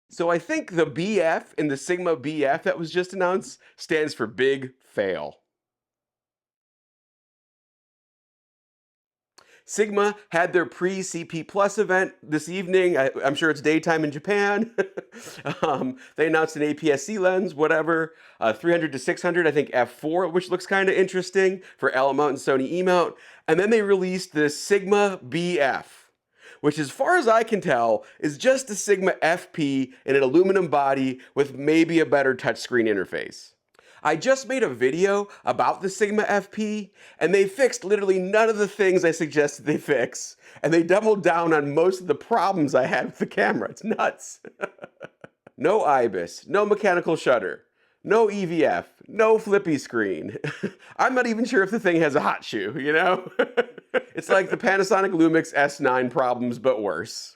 So I think the BF in the Sigma BF that was just announced stands for big fail. Sigma had their pre-CP Plus event this evening. I'm sure it's daytime in Japan. They announced an APS-C lens, whatever, 300 to 600, I think f4, which looks kind of interesting for L mount and Sony E mount. And then they released the Sigma BF, which as far as I can tell is just a Sigma FP in an aluminum body with maybe a better touchscreen interface. I just made a video about the Sigma FP, and they fixed literally none of the things I suggested they fix, and they doubled down on most of the problems I had with the camera. It's nuts. No IBIS, no mechanical shutter, no EVF, no flippy screen. I'm not even sure if the thing has a hot shoe, you know? It's like the Panasonic Lumix S9 problems, but worse.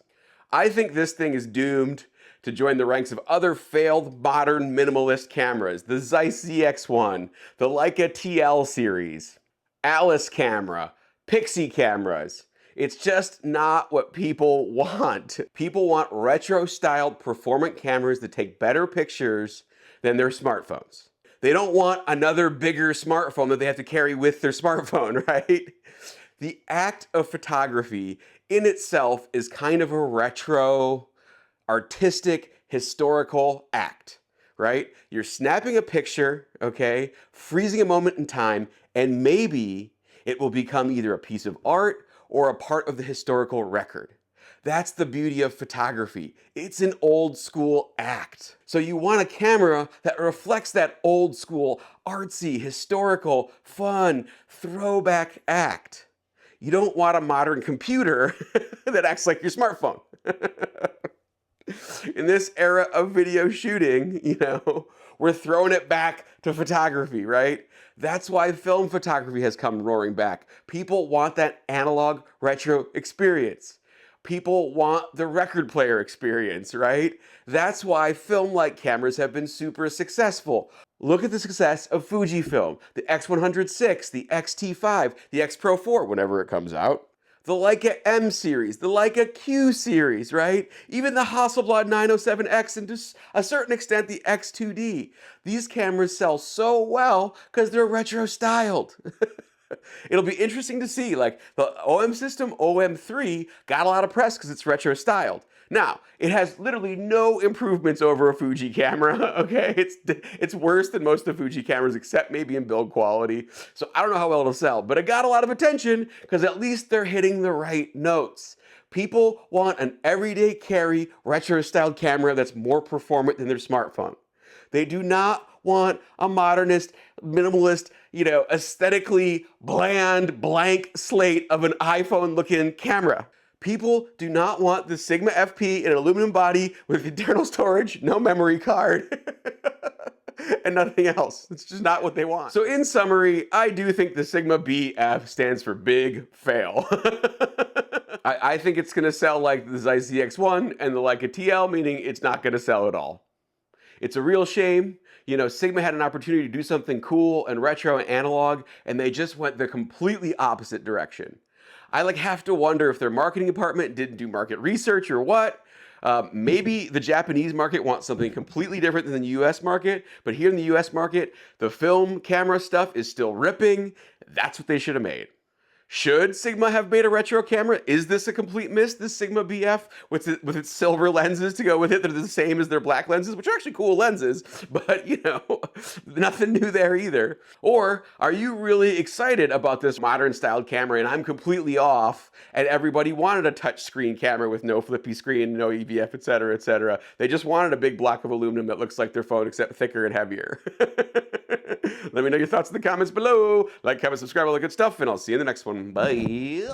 I think this thing is doomed to join the ranks of other failed modern minimalist cameras. The Zeiss ZX1, the Leica TL series, Alice camera, Pixie cameras. It's just not what people want. People want retro-styled performant cameras that take better pictures than their smartphones. They don't want another bigger smartphone that they have to carry with their smartphone, right? The act of photography in itself is kind of a retro, artistic, historical act, right? You're snapping a picture, okay, freezing a moment in time, and maybe it will become either a piece of art or a part of the historical record. That's the beauty of photography. It's an old school act. So you want a camera that reflects that old school, artsy, historical, fun, throwback act. You don't want a modern computer that acts like your smartphone. In this era of video shooting, you know, we're throwing it back to photography, right? That's why film photography has come roaring back. People want that analog retro experience. People want the record player experience, right? That's why film-like cameras have been super successful. Look at the success of Fujifilm, the X100VI, the X-T5, the X Pro 4, whenever it comes out. The Leica M series, the Leica Q series, right? Even the Hasselblad 907X and to a certain extent the X2D. These cameras sell so well because they're retro styled. It'll be interesting to see, like the OM system, OM3, got a lot of press because it's retro styled. Now, it has literally no improvements over a Fuji camera, okay? It's worse than most of the Fuji cameras, except maybe in build quality. So I don't know how well it'll sell, but it got a lot of attention because at least they're hitting the right notes. People want an everyday carry, retro styled camera that's more performant than their smartphone. They do not want a modernist, minimalist, you know, aesthetically bland, blank slate of an iPhone-looking camera. People do not want the Sigma FP in an aluminum body with internal storage, no memory card, and nothing else. It's just not what they want. So in summary, I do think the Sigma BF stands for big fail. I think it's gonna sell like the Zeiss ZX1 and the Leica TL, meaning it's not gonna sell at all. It's a real shame. You know, Sigma had an opportunity to do something cool and retro and analog, and they just went the completely opposite direction. I like have to wonder if their marketing department didn't do market research or what. Maybe the Japanese market wants something completely different than the US market, but here in the US market, the film camera stuff is still ripping. That's what they should have made. Should Sigma have made a retro camera? Is this a complete miss, this Sigma BF with its silver lenses to go with it that are the same as their black lenses, which are actually cool lenses, but you know, nothing new there either. Or are you really excited about this modern styled camera and I'm completely off and everybody wanted a touchscreen camera with no flippy screen, no EVF, etc., etc. They just wanted a big block of aluminum that looks like their phone except thicker and heavier. Let me know your thoughts in the comments below. Like, comment, subscribe, all the good stuff, and I'll see you in the next one. Bye.